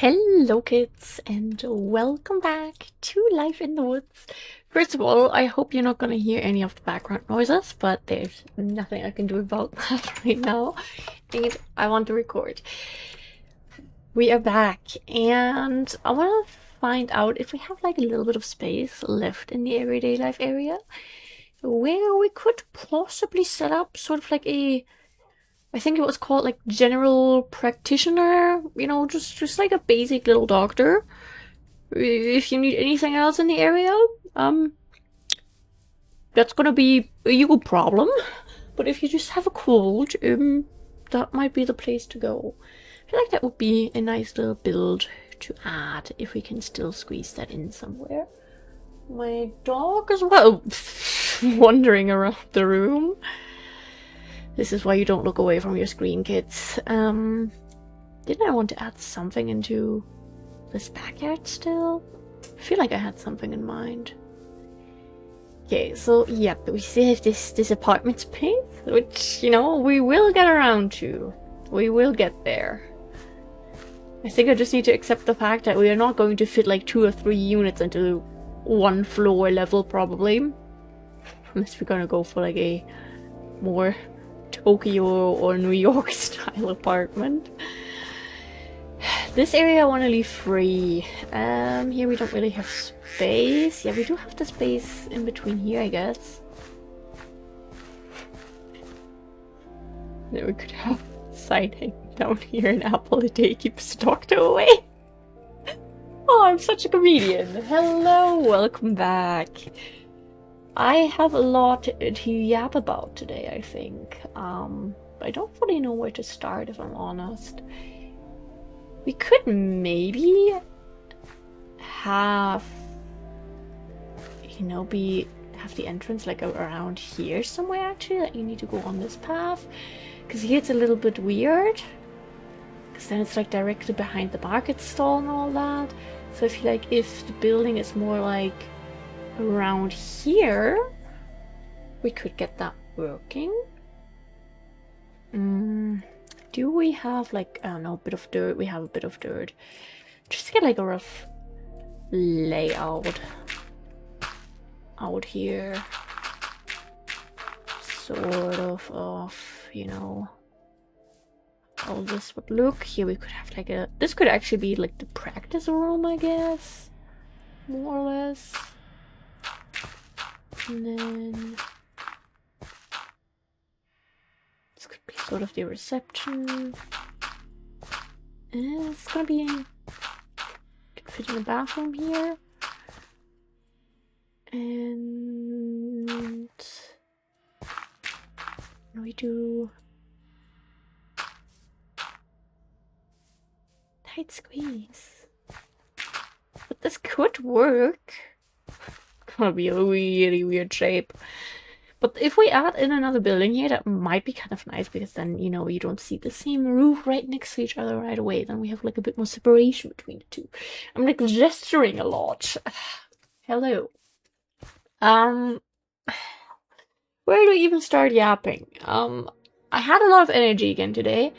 Hello kids and welcome back to Life in the Woods. First of all, I hope you're not gonna hear any of the background noises, but there's nothing I can do about that right now. And I want to record. We are back and I want to find out if we have like a little bit of space left in the everyday life area where we could possibly set up sort of like I think it was called like general practitioner, you know, just like a basic little doctor. If you need anything else in the area, that's gonna be a you problem. But if you just have a cold, that might be the place to go. I feel like that would be a nice little build to add if we can still squeeze that in somewhere. My dog as well, wandering around the room. This is why you don't look away from your screen, kids. Didn't I want to add something into this backyard still? I feel like I had something in mind. Okay, so yeah, we still have this apartment space, which, you know, we will get around to. We will get there. I think I just need to accept the fact that we are not going to fit like 2 or 3 units into one floor level, probably. Unless we're gonna go for like a more Tokyo or New York style apartment. This area I want to leave free. Here we don't really have space. Yeah, we do have the space in between here, I guess. Then we could have siding down here an apple a day keeps the doctor away. Oh, I'm such a comedian. Hello, welcome back. I have a lot to yap about today, I think. I don't really know where to start, if I'm honest. We could maybe have, you know, have the entrance like around here somewhere, actually, that you need to go on this path. Because here it's a little bit weird. Because then it's like directly behind the market stall and all that. So I feel like if the building is more like around here, we could get that working. Do we have like, I don't know, a bit of dirt? We have a bit of dirt. Just to get like a rough layout out here. Sort of, you know, how this would look. Here we could have like this could actually be like the practice room, I guess. More or less. And then this could be sort of the reception. And it's gonna be could fit in the bathroom here. And we do tight squeeze. But this could work. Gonna be a really weird shape. But if we add in another building here, that might be kind of nice, because then, you know, you don't see the same roof right next to each other right away. Then we have like a bit more separation between the two. I'm like gesturing a lot. Hello. Where do we even start yapping? I had a lot of energy again today,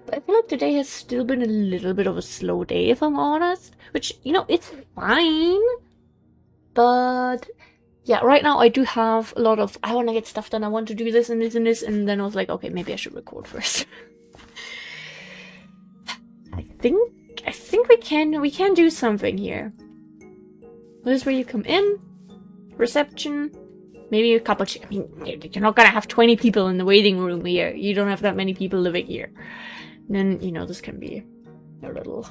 but I feel like today has still been a little bit of a slow day, if I'm honest. Which, you know, it's fine. But yeah, right now I do have a lot of, I want to get stuff done, I want to do this and this and this, and then I was like, okay, maybe I should record first. I think we can do something here. This is where you come in, reception, maybe a couple I mean, you're not gonna have 20 people in the waiting room here. You don't have that many people living here. And then, you know, this can be a little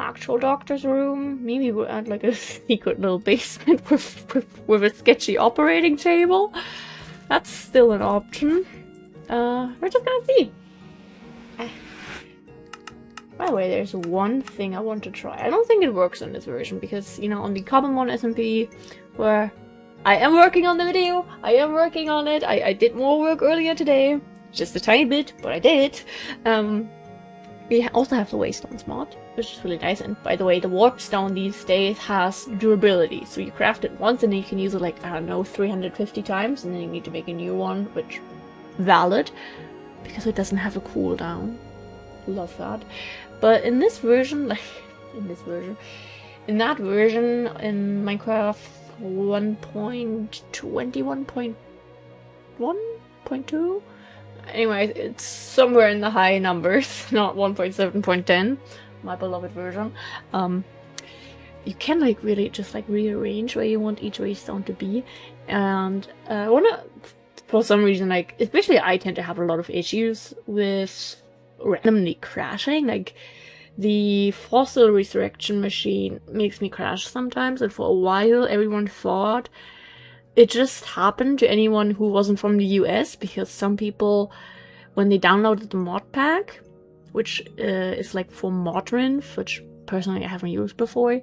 actual doctor's room. Maybe we'll add like a secret little basement with a sketchy operating table. That's still an option. We're just gonna see. By the way, there's one thing I want to try. I don't think it works on this version because, you know, on the common one SMP, where I am working on the video, I am working on it. I did more work earlier today, just a tiny bit, but I did. We also have the Wastelands mod, which is really nice. And by the way, the warp stone these days has durability. So you craft it once and then you can use it like, I don't know, 350 times. And then you need to make a new one, which valid, because it doesn't have a cooldown. Love that. But in this version, like in that version in Minecraft 1.21.1.2, anyway, it's somewhere in the high numbers, not 1.7.10, my beloved version. You can like really just like rearrange where you want each waystone to be, and for some reason, like especially I tend to have a lot of issues with randomly crashing. Like the fossil resurrection machine makes me crash sometimes, and for a while everyone thought it just happened to anyone who wasn't from the US, because some people, when they downloaded the mod pack, which is like for Modrinth, which personally I haven't used before,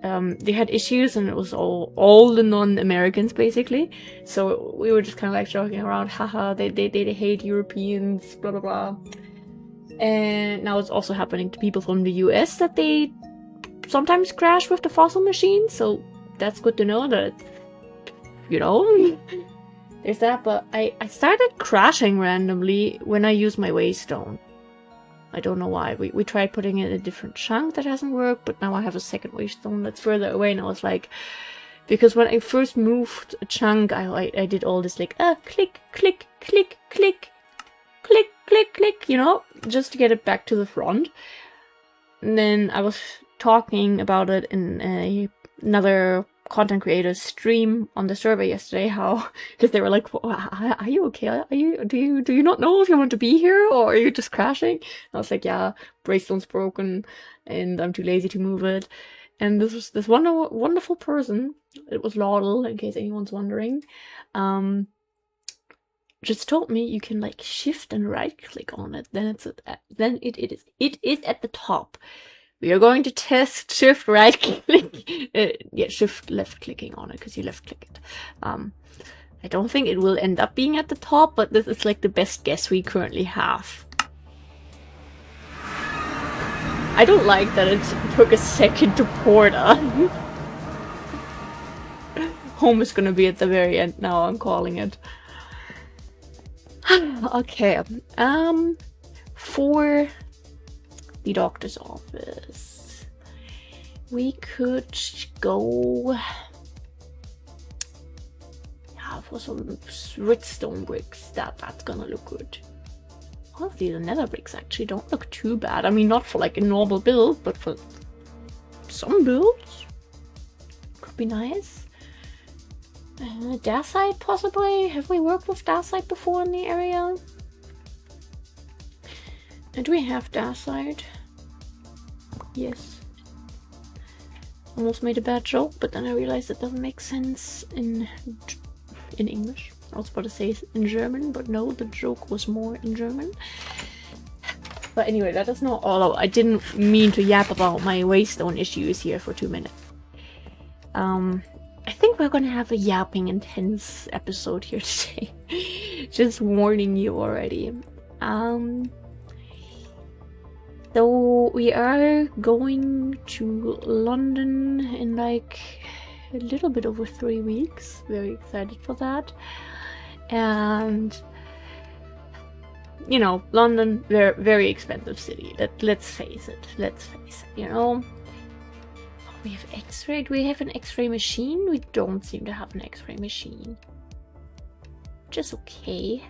they had issues, and it was all the non-Americans basically. So we were just kind of like joking around, haha, they hate Europeans, blah blah blah. And now it's also happening to people from the US that they sometimes crash with the fossil machine. So that's good to know that, you know, there's that. But I started crashing randomly when I use my waystone. I don't know why. We tried putting it in a different chunk that hasn't worked, but now I have a second waystone that's further away, and I was like, because when I first moved a chunk, I did all this like click, click, click, click, click, click, click, you know, just to get it back to the front. And then I was talking about it in another content creators stream on the server yesterday, how, because they were like, are you okay? Do you not know if you want to be here, or are you just crashing? And I was like, yeah, Braystone's broken and I'm too lazy to move it. And this wonderful person, it was Laudel, in case anyone's wondering, just told me you can like shift and right click on it, then it is at the top. We are going to test shift right click, yeah, shift left clicking on it, because you left click it. I don't think it will end up being at the top, but this is like the best guess we currently have. I don't like that it took a second to port on. Home is gonna be at the very end now, I'm calling it. Okay, for the doctor's office, we could go for some redstone bricks. That's gonna look good. All of these nether bricks actually don't look too bad. I mean, not for like a normal build, but for some builds could be nice. Dacite possibly? Have we worked with dacite before in the area? Do we have dacite? Yes. Almost made a bad joke, but then I realized it doesn't make sense in English. I was about to say in German, but no, the joke was more in German. But anyway, that is not all. I didn't mean to yap about my waystone issues here for 2 minutes. I think we're gonna have a yapping intense episode here today. Just warning you already. So we are going to London in like a little bit over 3 weeks. Very excited for that. And you know, London, very expensive city. Let's face it, you know. We have X-ray. Do we have an X-ray machine? We don't seem to have an X-ray machine. Just okay.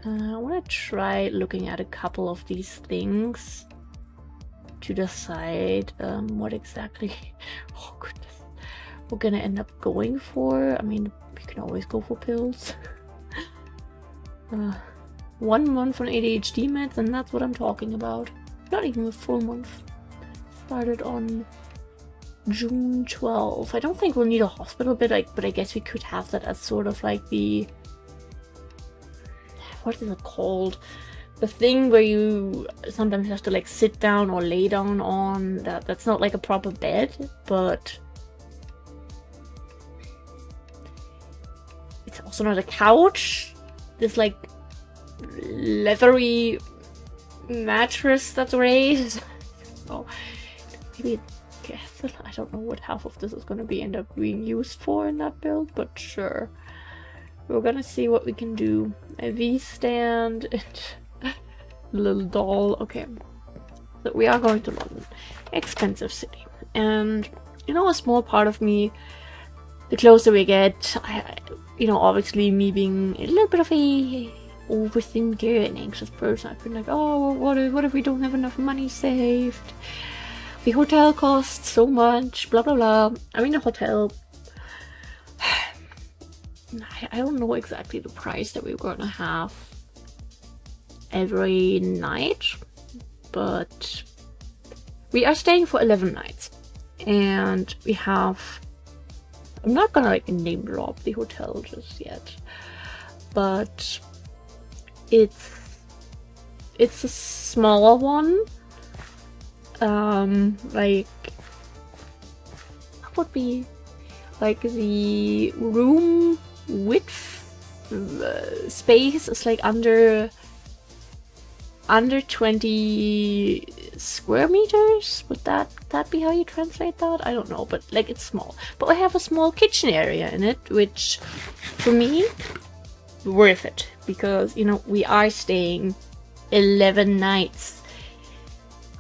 I want to try looking at a couple of these things to decide what exactly, oh goodness, we're gonna end up going for. I mean, we can always go for pills. 1 month on ADHD meds, and that's what I'm talking about. Not even a full month. Started on June 12th. I don't think we'll need a hospital bed, but I guess we could have that as sort of like the, what is it called? The thing where you sometimes have to like sit down or lay down on. That's not like a proper bed, but it's also not a couch. This like leathery mattress that's raised. So maybe I don't know what half of this is going to end up being used for in that build, but sure. We're gonna see what we can do. A V stand and little doll. Okay. So we are going to London. Expensive city. And, you know, a small part of me, the closer we get, you know, obviously me being a little bit of a overthinker and anxious person, I've been like, oh, what if we don't have enough money saved? The hotel costs so much, blah blah blah. I mean, a hotel, I don't know exactly the price that we're gonna have every night, but we are staying for 11 nights, and we have, I'm not gonna like name drop the hotel just yet, but it's a smaller one. Like, what would be like the room width space is like under 20 square meters. Would that be how you translate that? I don't know, but like it's small. But we have a small kitchen area in it, which for me, worth it, because, you know, we are staying 11 nights.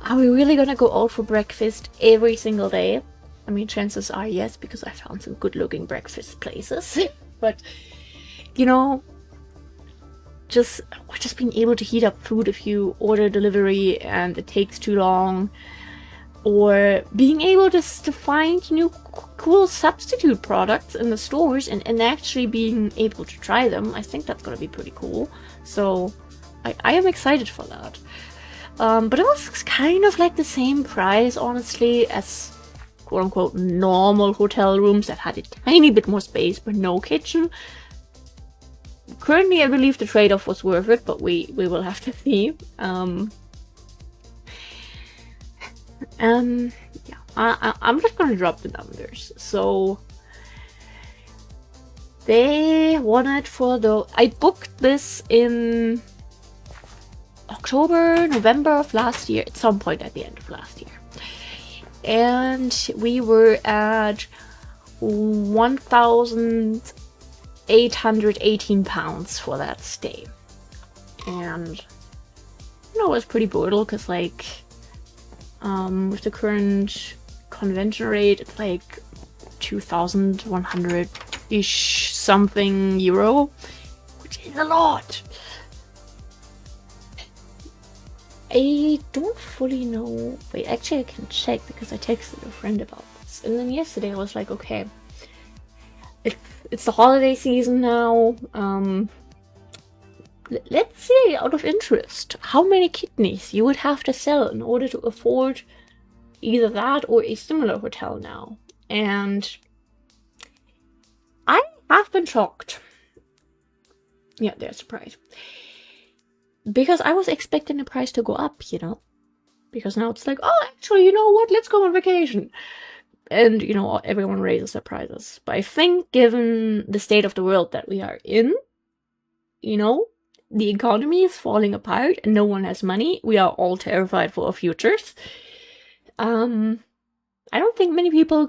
Are we really gonna go out for breakfast every single day? I mean, chances are yes, because I found some good looking breakfast places. But, you know, just being able to heat up food if you order delivery and it takes too long, or being able to find new cool substitute products in the stores and actually being able to try them, I think that's gonna be pretty cool. So I am excited for that. But it was kind of like the same price, honestly, as quote-unquote normal hotel rooms that had a tiny bit more space but no kitchen. Currently, I believe the trade-off was worth it, but we will have to see. Yeah, I'm just gonna drop the numbers. So they wanted for the, I booked this in October, November of last year, at some point at the end of last year. And we were at £1,818 for that stay. And, you know, it was pretty brutal, because, like, with the current convention rate, it's like 2,100-ish something euro, which is a lot. I don't fully know. Wait, actually I can check, because I texted a friend about this. And then yesterday I was like, okay, it's the holiday season now. Let's see, out of interest, how many kidneys you would have to sell in order to afford either that or a similar hotel now. And I have been shocked. Yeah, they're surprised. Because I was expecting the price to go up, you know? Because now it's like, oh, actually, you know what? Let's go on vacation. And, you know, everyone raises their prices. But I think, given the state of the world that we are in, you know, the economy is falling apart and no one has money. We are all terrified for our futures. I don't think many people are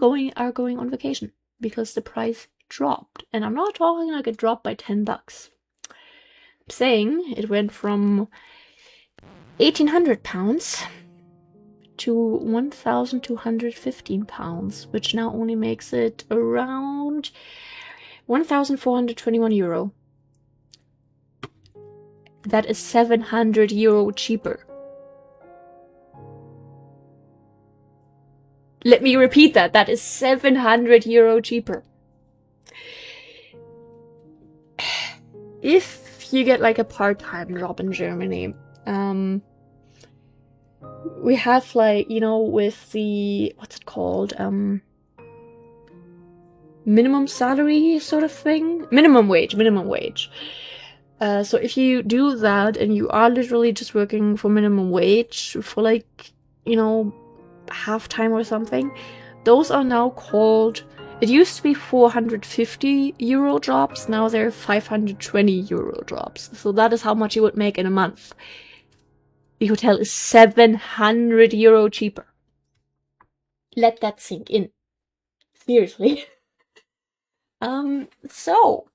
going on vacation because the price dropped. And I'm not talking like it dropped by $10. Saying it went from £1,800 to £1,215, which now only makes it around €1,421. That is €700 cheaper. Let me repeat that. That is €700 cheaper. If you get like a part-time job in Germany, we have, like, you know, with the, what's it called, minimum salary sort of thing, minimum wage. So if you do that and you are literally just working for minimum wage for, like, you know, half-time or something, those are now called, it used to be €450 jobs, now they're €520 jobs. So that is how much you would make in a month. The hotel is €700 cheaper. Let that sink in. Seriously. So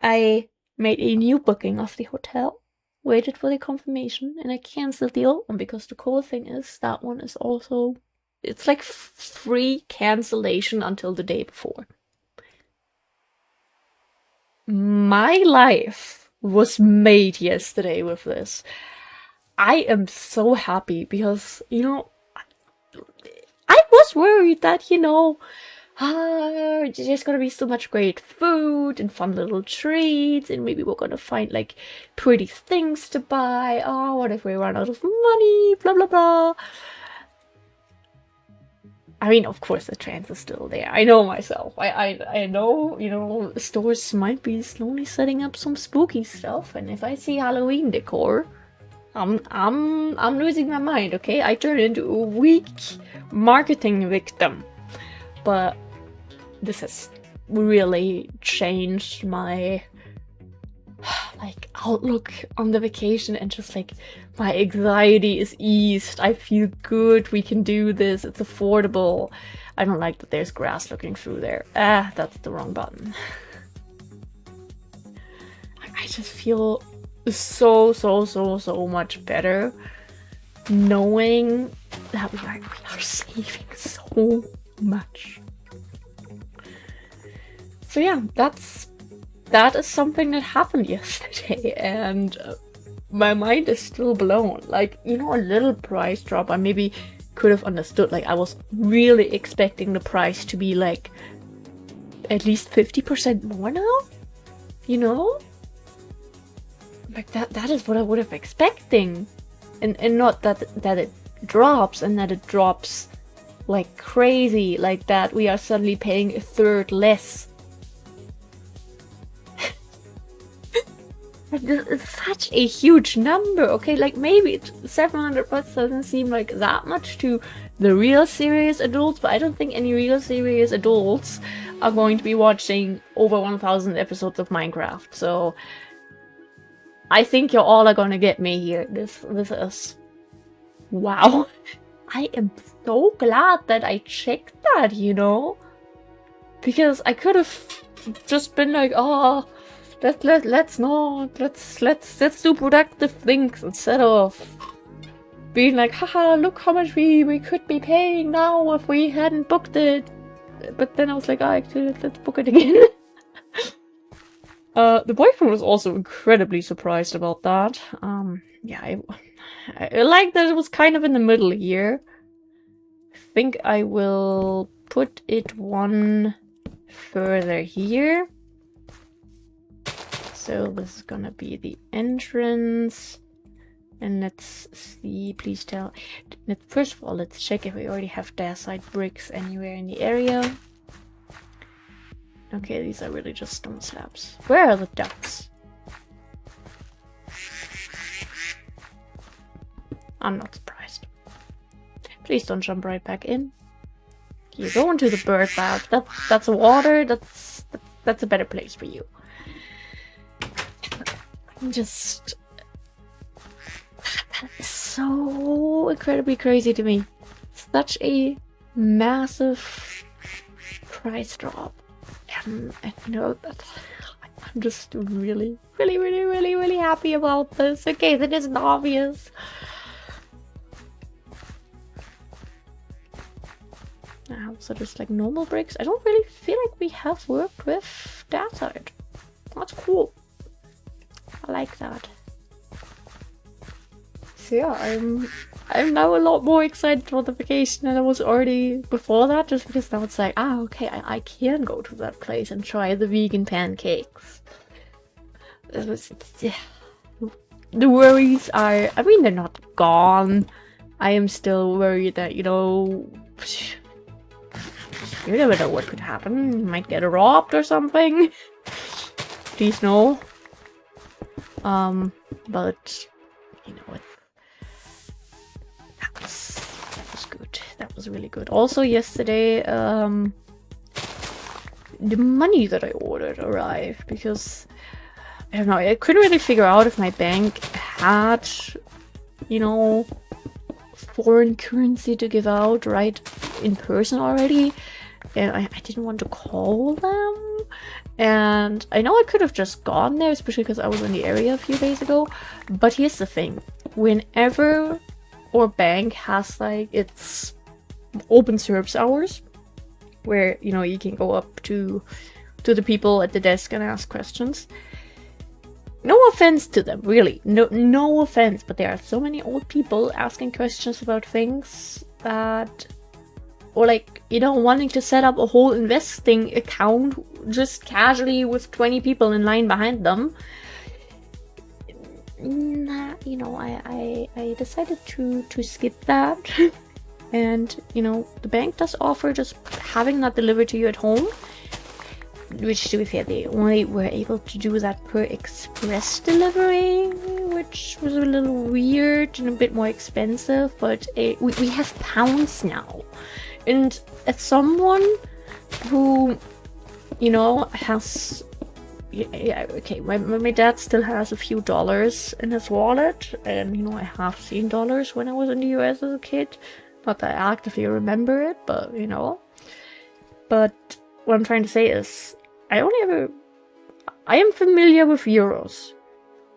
I made a new booking of the hotel. waited for the confirmation, and I canceled the old one because the cool thing is that one is also, it's like free cancellation until the day before. My life was made yesterday with this. I am so happy because, you know, I was worried that, you know, there's gonna be so much great food and fun little treats, and maybe we're gonna find like pretty things to buy. Oh, what if we run out of money? Blah blah blah. I mean, of course, the chance is still there. I know myself. I know, you know, stores might be slowly setting up some spooky stuff, and if I see Halloween decor, I'm losing my mind. Okay, I turn into a weak marketing victim, but this has really changed my like outlook on the vacation, and just like my anxiety is eased. I feel good. We can do this. It's affordable. I don't like that there's grass looking through there. Ah, that's the wrong button. I just feel so much better knowing that we are saving so much. So yeah, that is something that happened yesterday, and my mind is still blown. Like, you know, a little price drop, I maybe could have understood. Like, I was really expecting the price to be like at least 50% more now, you know? Like that is what I would have expecting. And not that it drops, and that it drops like crazy, like that we are suddenly paying a third less. It's such a huge number, okay? Like, maybe 700 bucks doesn't seem like that much to the real serious adults, but I don't think any real serious adults are going to be watching over 1,000 episodes of Minecraft. So I think you all are gonna get me here. This is... wow. I am so glad that I checked that, you know? Because I could have just been like, oh... Let's do productive things instead of being like, haha, look how much we could be paying now if we hadn't booked it. But then I was like, actually, let's book it again. The boyfriend was also incredibly surprised about that. Yeah, I like that it was kind of in the middle here. I think I will put it one further here. So this is gonna be the entrance, and let's see, please tell. First of all, let's check if we already have dacite bricks anywhere in the area. Okay, these are really just stone slabs. Where are the ducks? I'm not surprised. Please don't jump right back in. You go into the bird bath. That's water. That's a better place for you. Just... that is so incredibly crazy to me. Such a massive price drop. And you know, that I'm just really happy about this. Okay, that isn't obvious. Now, so just like normal bricks. I don't really feel like we have worked with dacite. That's cool. I like that. So yeah, I'm now a lot more excited for the vacation than I was already before that, just because now it's like, okay, I can go to that place and try the vegan pancakes. Yeah. The worries are, I mean, they're not gone. I am still worried that, you know, you never know what could happen. You might get robbed or something. Please no. But you know what? That was good. That was really good. Also, yesterday, the money that I ordered arrived, because I don't know. I couldn't really figure out if my bank had, you know, foreign currency to give out right in person already, and I didn't want to call them And I know I could have just gone there, especially because I was in the area a few days ago. But here's the thing. Whenever our bank has like its open service hours, where, you know, you can go up to the people at the desk and ask questions. No offense to them, really. No offense, but there are so many old people asking questions about things that... Or like, you know, wanting to set up a whole investing account just casually with 20 people in line behind them. Nah, you know, I decided to skip that. And, you know, the bank does offer just having that delivered to you at home. Which, to be fair, they only were able to do that per express delivery, which was a little weird and a bit more expensive, but we have pounds now. And as someone who, you know, has... Yeah, okay, my dad still has a few dollars in his wallet, and, you know, I have seen dollars when I was in the US as a kid. Not that I actively remember it, but, you know. But what I'm trying to say is, I am familiar with euros.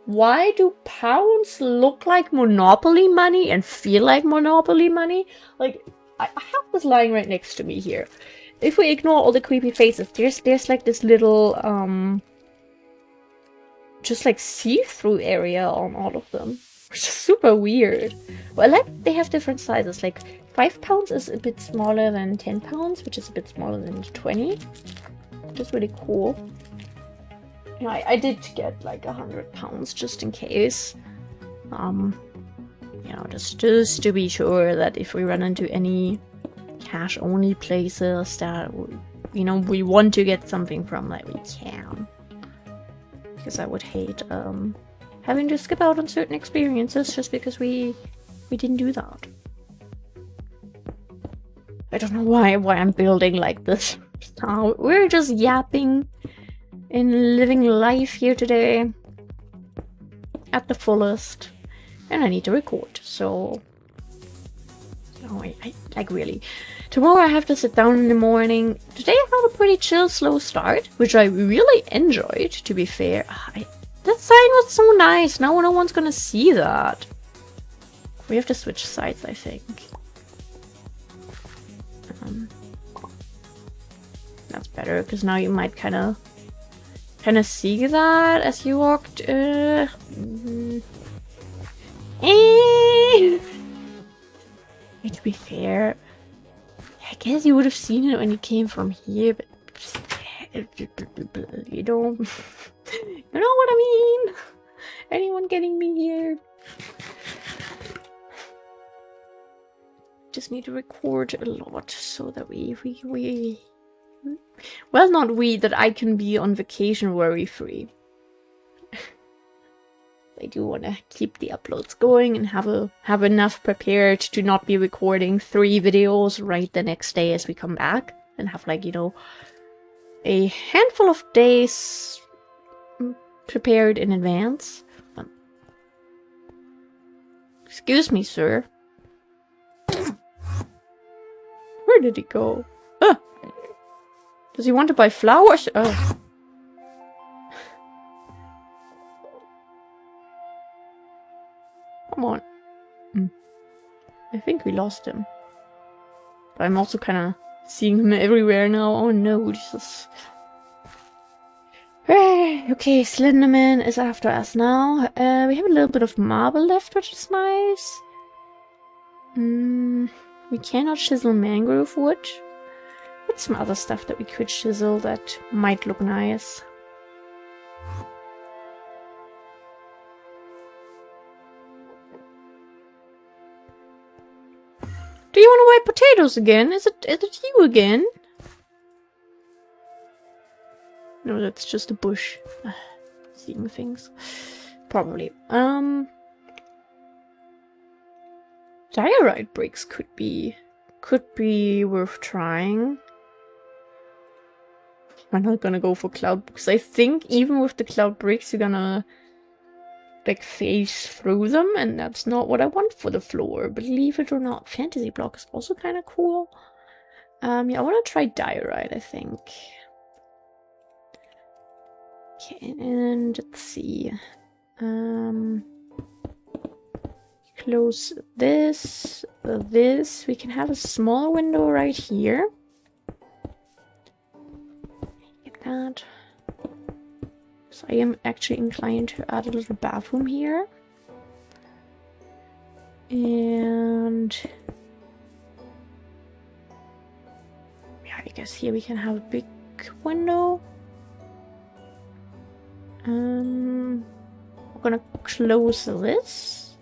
Why do pounds look like Monopoly money and feel like Monopoly money? Like, I have this lying right next to me here. If we ignore all the creepy faces, there's like this little, just like see-through area on all of them. Which is super weird. Well, like, they have different sizes. Like, 5 pounds is a bit smaller than 10 pounds, which is a bit smaller than 20. Which is really cool. You know, I did get like 100 pounds just in case. You know, just to be sure that if we run into any cash-only places that, you know, we want to get something from, that we can. Because I would hate having to skip out on certain experiences just because we didn't do that. I don't know why I'm building like this. We're just yapping and living life here today at the fullest. And I need to record, so... Oh, I like, really. Tomorrow I have to sit down in the morning. Today I had a pretty chill, slow start, which I really enjoyed, to be fair. That sign was so nice. Now no one's gonna see that. We have to switch sides, I think. That's better, because now you might kind of see that as you walked. To be fair, I guess you would have seen it when you came from here, but you don't. You know what I mean? Anyone getting me here? Just need to record a lot so that we well, not we, that I can be on vacation worry-free. I do want to keep the uploads going and have enough prepared to not be recording 3 videos right the next day as we come back, and have, like, you know, a handful of days prepared in advance. Excuse me, sir. Where did he go? Does he want to buy flowers? Oh. Come on. I think we lost him. But I'm also kind of seeing him everywhere now. Oh no, Jesus. Okay, Slenderman is after us now. We have a little bit of marble left, which is nice. We cannot chisel mangrove wood. What's some other stuff that we could chisel that might look nice? Do you want to buy potatoes again? Is it you again? No, that's just a bush. Seeing things. Probably. Diorite bricks could be worth trying. I'm not gonna go for cloud, because I think even with the cloud bricks you're gonna like phase through them, and that's not what I want for the floor. Believe it or not, fantasy block is also kind of cool. Yeah, I want to try diorite, I think. Okay, and let's see. Close this. This. We can have a small window right here. Get that. So I am actually inclined to add a little bathroom here. And yeah, I guess here we can have a big window. We're gonna close this.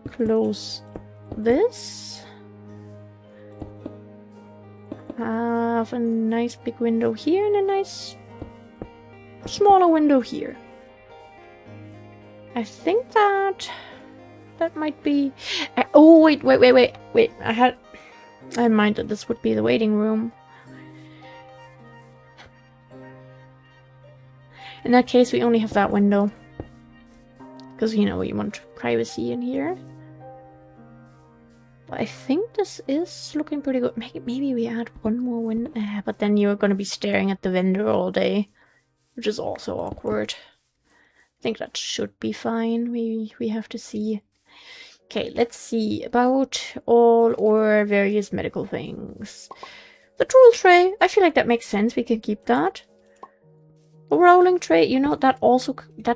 Close this. Have a nice big window here and a nice smaller window here. I think that might be... oh, wait. I had in mind that this would be the waiting room. In that case, we only have that window. Because, you know, we want privacy in here. But I think this is looking pretty good. Maybe we add one more window. But then you're going to be staring at the vendor all day. Which is also awkward. I think that should be fine. We have to see. Okay, let's see about all our various medical things. The tool tray. I feel like that makes sense. We can keep that. A rolling tray, you know, that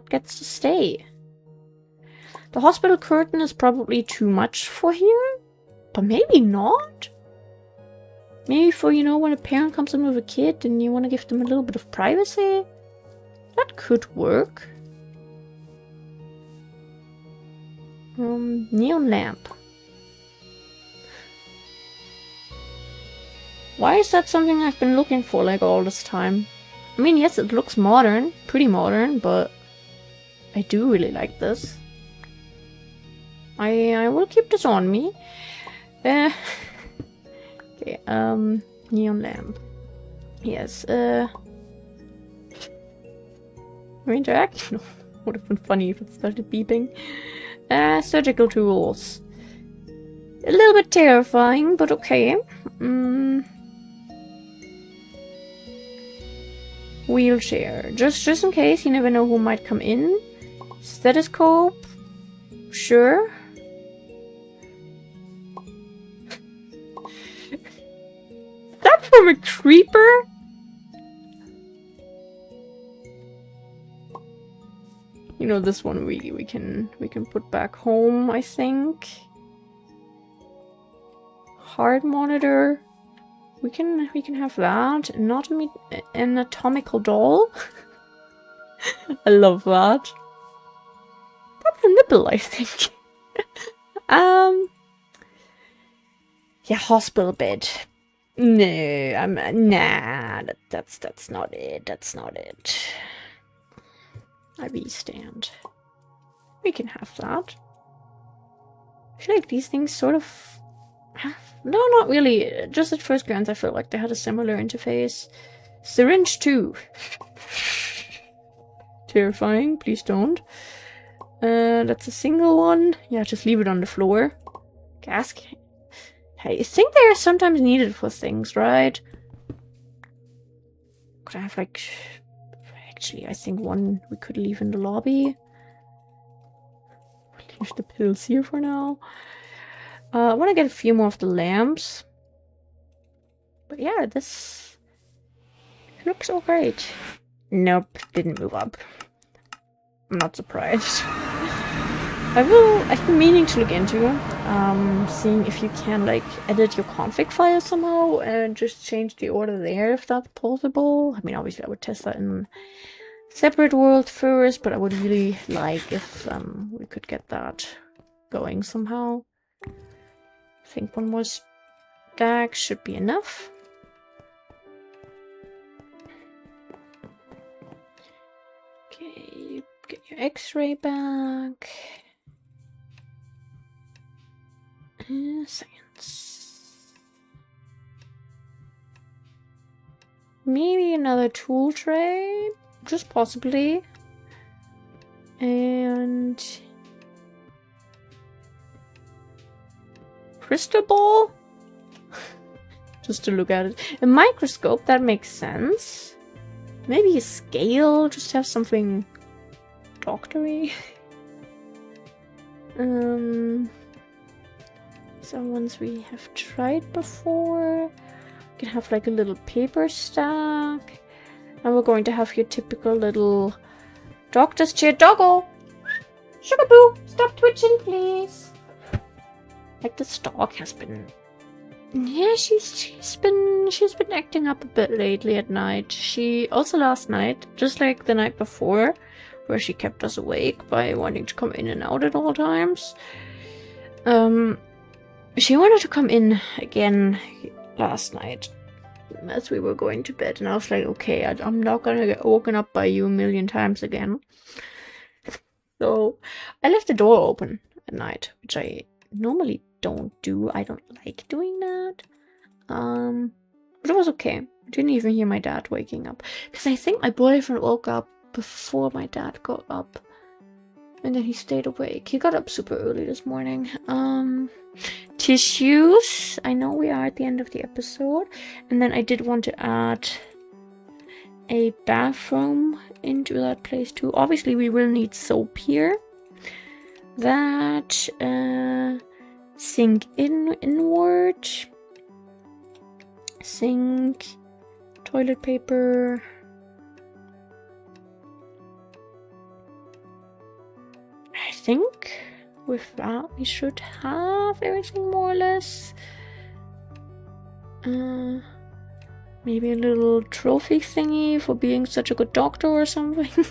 gets to stay. The hospital curtain is probably too much for here, but maybe not. Maybe for, you know, when a parent comes in with a kid and you want to give them a little bit of privacy. That could work. Neon lamp. Why is that something I've been looking for like all this time? I mean, yes, it looks modern, pretty modern, but I do really like this. I will keep this on me. Okay, neon lamp. Yes, interact? No, would have been funny if it started beeping. Surgical tools. A little bit terrifying, but okay. Wheelchair. Just in case, you never know who might come in. Stethoscope. Sure. That from a creeper? You know, this one we can put back home, I think. Heart monitor. We can have that. Not an anatomical doll. I love that. That's a nipple, I think. Yeah, hospital bed. No, nah. That's not it. That's not it. IV stand. We can have that. I feel like these things sort of... No, not really. Just at first glance, I felt like they had a similar interface. Syringe 2. Terrifying. Please don't. That's a single one. Yeah, just leave it on the floor. Gas can. Hey, I think they are sometimes needed for things, right? Could I have like... Actually, I think one we could leave in the lobby. Leave the pills here for now. I want to get a few more of the lamps. But yeah, this looks all great. Nope, didn't move up. I'm not surprised. I've been meaning to look into seeing if you can like edit your config file somehow and just change the order there if that's possible. I mean, obviously I would test that in separate world first, but I would really like if we could get that going somehow. I think one more stack should be enough. Okay, get your X-ray back. Science. Maybe another tool tray, just possibly. And crystal ball? Just to look at it. A microscope, that makes sense. Maybe a scale, just have something doctory. Some ones we have tried before. We can have like a little paper stack. And we're going to have your typical little doctor's chair. Doggo! Sugar Boo! Stop twitching, please! Like, this dog has been... Yeah, she's been acting up a bit lately at night. She also last night, just like the night before, where she kept us awake by wanting to come in and out at all times. She wanted to come in again last night as we were going to bed, and I was like, okay, I'm not gonna get woken up by you a million times again. So I left the door open at night, which I normally don't do. I don't like doing that. But it was okay. I didn't even hear my dad waking up, because I think my boyfriend woke up before my dad got up, and then he stayed awake. He got up super early this morning. Tissues. I know we are at the end of the episode, and then I did want to add a bathroom into that place too. Obviously we will need soap here. That sink inward, sink, toilet paper. I think with that we should have everything more or less. Maybe a little trophy thingy for being such a good doctor or something.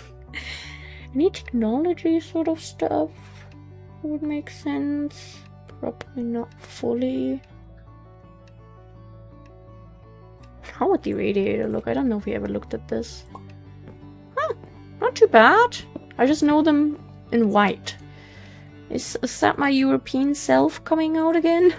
Any technology sort of stuff would make sense. Probably not fully. How would the radiator look? I don't know if we ever looked at this. Huh, not too bad. I just know them in white. Is that my European self coming out again?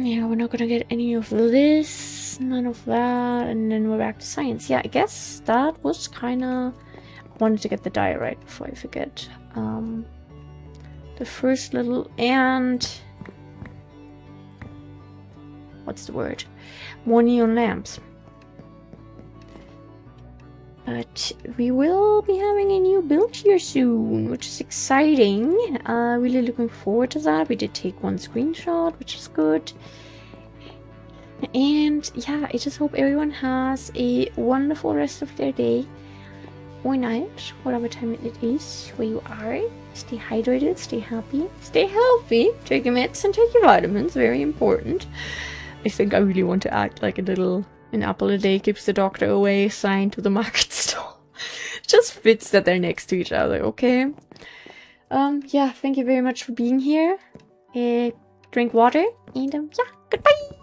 Yeah, we're not gonna get any of this, none of that, and then we're back to science. Yeah, I guess that was kinda... I wanted to get the die right before I forget. The first little... and... what's the word? More neon lamps. But we will be having a new build here soon, which is exciting. Really looking forward to that. We did take one screenshot, which is good. And yeah, I just hope everyone has a wonderful rest of their day or night, whatever time it is where you are. Stay hydrated, stay happy, stay healthy, take your meds and take your vitamins, very important. I think I really want to act like a little... an apple a day keeps the doctor away sign to the market stall. Just fits that they're next to each other, okay? Yeah, thank you very much for being here. Drink water, and yeah, goodbye!